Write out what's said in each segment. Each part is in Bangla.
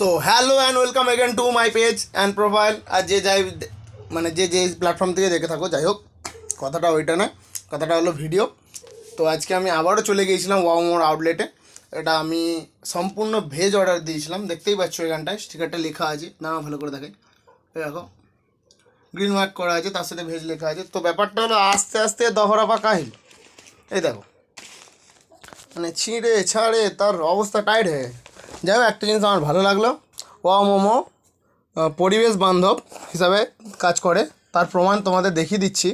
So hello and welcome again to my page and profile. আর যে যাই মানে যে প্ল্যাটফর্ম থেকে দেখে থাকো, যাই হোক, কথাটা ওইটা না, কথাটা হলো ভিডিও। তো আজকে আমি আবারও চলে গিয়েছিলাম ওয়াও মোর আউটলেটে। এটা আমি সম্পূর্ণ ভেজ অর্ডার দিয়েছিলাম, দেখতেই পাচ্ছ এখানটায় স্টিকারটা লেখা আছে, না ভালো করে দেখাই, দেখো গ্রিন মার্ক করা আছে, তার সাথে ভেজ লেখা আছে। তো ব্যাপারটা হলো আস্তে আস্তে দহরা পাকা হিল, এই দেখো মানে ছিঁড়ে ছাড়ে তার অবস্থা টাইট হয়ে গেছে। যাই হোক, একটা জিনিস আমার ভালো লাগলো, ওয়াও মোমো পরিবেশ বান্ধব হিসাবে কাজ করে, তার প্রমাণ তোমাদের দেখিয়ে দিচ্ছি।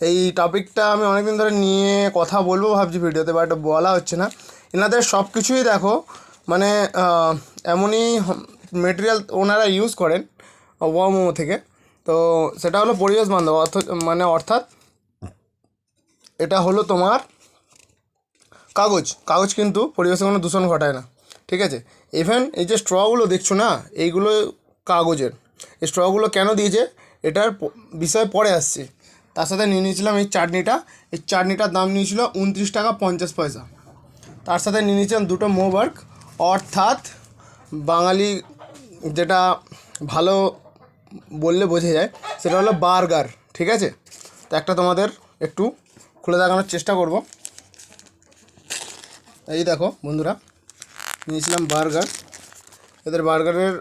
এই টপিকটা আমি অনেকদিন ধরে নিয়ে কথা বলবো ভাবছি ভিডিওতে, বাট বলা হচ্ছে না। এনাদের সব কিছুই দেখো মানে এমনই মেটেরিয়াল ওনারা ইউজ করেন ওয়াও মোমো থেকে। তো সেটা হলো পরিবেশ বান্ধব, অর্থাৎ এটা হলো তোমার কাগজ কিন্তু পরিবেশে কোনো দূষণ ঘটায় না, ঠিক আছে। ইভেন এই যে স্ট্রগুলো দেখছো না, এইগুলো কাগজের। এই স্ট্রগুলো কেন দিয়েছে এটার বিষয়ে পরে আসছে। তার সাথে নিয়ে নিয়েছিলাম এই চাটনিটার দাম নিয়েছিল 29 টাকা 50 পয়সা। তার সাথে নিয়ে নিয়েছিলাম দুটো মোবার্ক, অর্থাৎ বাঙালি যেটা ভালো বললে বোঝা যায় সেটা হলো বার্গার, ঠিক আছে। তো একটা তোমাদের একটু খুলে দেখানোর চেষ্টা করব। এই দেখো বন্ধুরা, নিয়েছিলাম বার্গার। এদের বার্গারের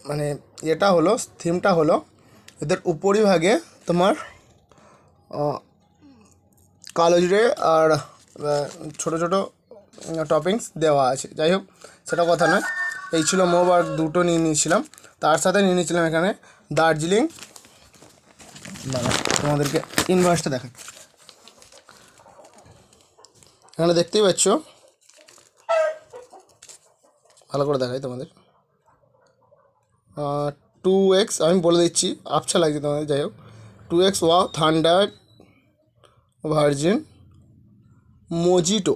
মানে এটা হলো থিমটা হলো এদের উপরিভাগে তোমার কালো জিরে আর ছোটো ছোটো টপিংস দেওয়া আছে। যাই হোক, সেটা কথা নয়। এই ছিল মোবার্ক, দুটো নিয়ে নিয়েছিলাম। তার সাথে নিয়ে নিয়েছিলাম এখানে দার্জিলিং। তোমাদেরকে ইনভয়েসটা দেখাই, এখানে দেখতেই পাচ্ছ, ভালো করে দেখাই তোমাদের। 2x আমি বলে দিচ্ছি, আবছা লাগছে তোমাদের। যাই হোক, 2x ওয়াও থান্ডার ভার্জিন মোজিটো,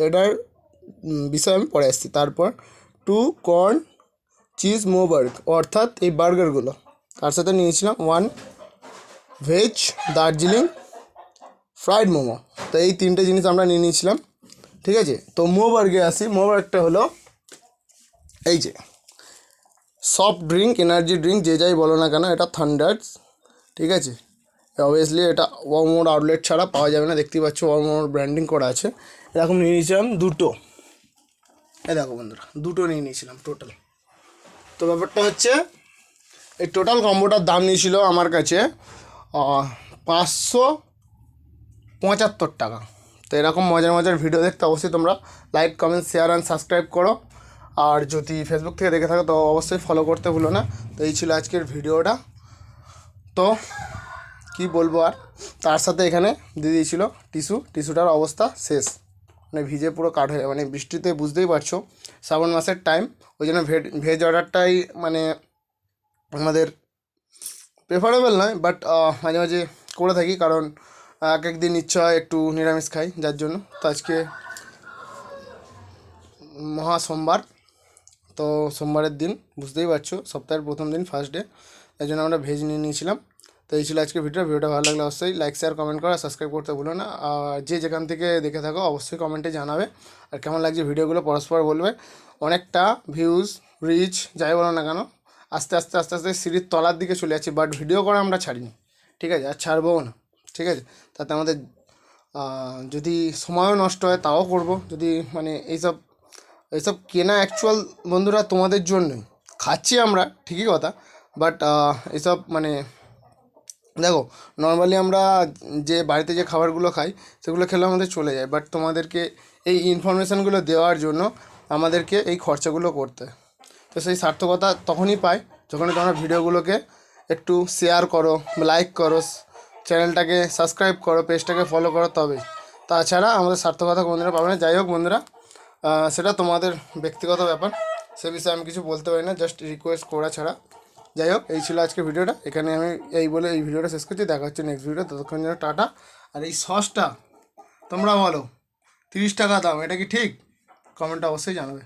এটার বিষয়ে আমি পরে আসছি। তারপর 2 কর্ন চিজ মোবার্গ, অর্থাৎ এই বার্গারগুলো। তার সাথে নিয়েছিলাম 1 ভেজ দার্জিলিং ফ্রাইড মোমো। তো এই তিনটে জিনিস আমরা নিয়ে নিয়েছিলাম, ঠিক আছে। তো মোবার্গে আসি। মোবার্গটা হলো এই যে সফট ড্রিঙ্ক, এনার্জি ড্রিঙ্ক, যে যাই বলো না কেন, এটা থান্ডার্স, ঠিক আছে। অবভিয়াসলি এটা ওয়াও মোর আউটলেট ছাড়া পাওয়া যাবে না, দেখতেই পাচ্ছ ওয়াও মোর ব্র্যান্ডিং করা আছে। এরকম নিয়ে নিয়েছিলাম দুটো, এই দেখো বন্ধুরা, দুটো নিয়ে নিয়েছিলাম টোটাল। তো ব্যাপারটা হচ্ছে এই টোটাল কম্বোটার দাম নিয়েছিল আমার কাছে 575 টাকা। তো এরকম মজার মজার ভিডিও দেখতে অবশ্যই তোমরা like, comment, share and subscribe করো। আর যদি ফেসবুক থেকে দেখে থাকো তো অবশ্যই ফলো করতে ভুলো না। তো এই ছিল আজকের ভিডিওটা। তো কি বলবো আর, তার সাথে এখানে দিয়ে দিয়েছিল টিস্যুটার অবস্থা শেষ, মানে ভিজে পুরো কাঠ হয়ে, মানে বৃষ্টিতে বুঝতেই পারছো শ্রাবণ মাসের টাইম, ওই জন্য ভেজ অর্ডারটাই মানে আমাদের প্রেফারেবল নয়, বাট মাঝে মাঝে করে থাকি, কারণ এক একদিন ইচ্ছা হয় একটু নিরামিষ খাই, যার জন্য। তো আজকে মহা সোমবার, তো সোমবারের দিন বুঝতেই পারছো, সপ্তাহের প্রথম দিন, ফার্স্ট ডে, তাই জন্য আমরা ভেজ নিয়ে নিয়েছিলাম। তো এই ছিল আজকে ভিডিওটা ভালো লাগলে অবশ্যই লাইক, শেয়ার, কমেন্ট করা, সাবস্ক্রাইব করতে ভুলো না। আর যে যেখান থেকে দেখে থাকো অবশ্যই কমেন্টে জানাবে আর কেমন লাগছে ভিডিওগুলো, পরস্পর বলবে। অনেকটা ভিউজ, রিচ যাই বলো না কেন, আস্তে আস্তে আস্তে আস্তে সিঁড়ির তলার দিকে চলে যাচ্ছি, বাট ভিডিও করে আমরা ছাড়িনি, ঠিক আছে, আর ছাড়বও না, ঠিক আছে। তাতে আমাদের যদি সময়ও নষ্ট হয় তাও করব, যদি মানে এইসব কেনা অ্যাকচুয়াল বন্ধুরা তোমাদের জন্যই, খাচ্ছি আমরা ঠিকই কথা, বাট এইসব মানে দেখো নর্মালি আমরা যে বাড়িতে যে খাবারগুলো খাই সেগুলো খেলে আমাদের চলে যায়, বাট তোমাদেরকে এই ইনফরমেশানগুলো দেওয়ার জন্য আমাদেরকে এই খরচাগুলো করতে হয়। তো সেই সার্থকতা তখনই পাই যখন তোমরা ভিডিওগুলোকে একটু শেয়ার করো, লাইক করো, চ্যানেলটাকে সাবস্ক্রাইব করো, পেজটাকে ফলো করো, তবেই। তাছাড়া আমাদের সার্থকতা কোনোদিনও পাবে না। যাই হোক বন্ধুরা, সেটা তোমাদের ব্যক্তিগত ব্যাপার, সে বিষয়ে আমি কিছু বলতে পারি না, জাস্ট রিকোয়েস্ট করা ছাড়া। যাই হোক, এই ছিল আজকে ভিডিওটা, এখানে আমি এই বলে এই ভিডিওটা শেষ করছি। দেখা হচ্ছে নেক্সট ভিডিও, ততক্ষণ যেন টাটা। আর এই সসটা তোমরা বলো 30 টাকা দাম, এটা কি ঠিক? কমেন্টটা অবশ্যই জানাবে।